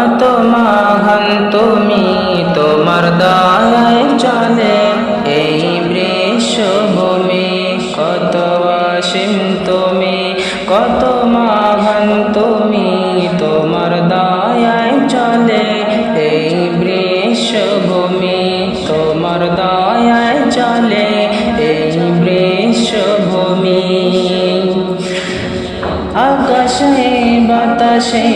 কত মহান তুমি, তোমার দয়ায় চলে এই বৃষভূমি। কত অসীম তুমি, কত মহান তুমি, তোমার দয়ায় চলে এই বৃষভূমি। তোমার দয়ায় চলে এই বৃষভূমি। আকাশে বাতাসে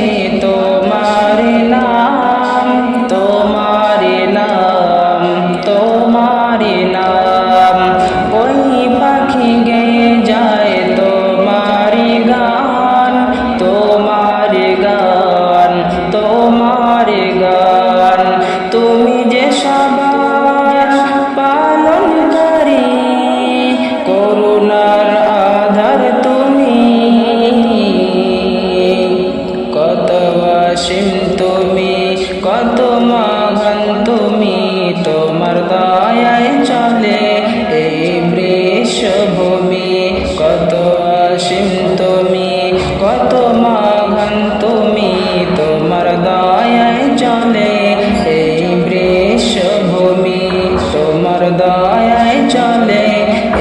তোমার নাম, তোমার নাম, তোমার নাম। ওই পাখি গেয়ে যায় তোমার গান, তোমার গান, তোমার গান। তুমি যে সবার পালনকারী, করুণার আধার তুমি। কত অসীম তুমি, কত মহান তুমি, তোমার দয়ায় চলে এই বৃষভূমি। কত অসীম তুমি, কত মহান তুমি, তোমার দয়ায় চলে এই বৃষভূমি। তোমার দয়ায় চলে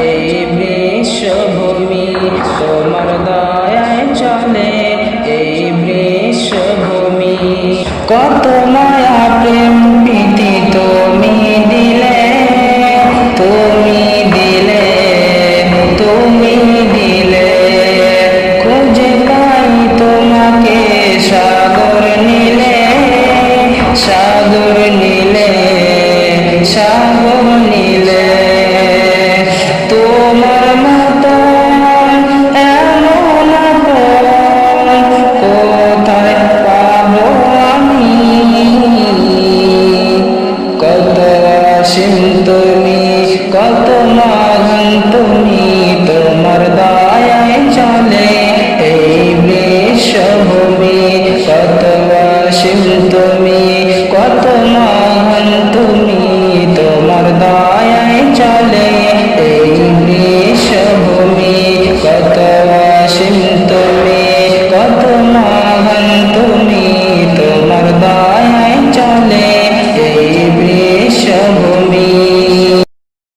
এই বৃষভূমি। তোমার দয়ায় চলে এই বৃষভূমি। কত মায়া প্রেম প্রীতি তুমি দিলে, তুমি দিলে, তুমি দিলে। খুঁজে পাই তোমাকে সাগর নীলে, সাগর নীলে, সাগর নীলে। তোমার মতো এমন আপন কোথায় পাবো আমি। কত অসীম তুমি, কত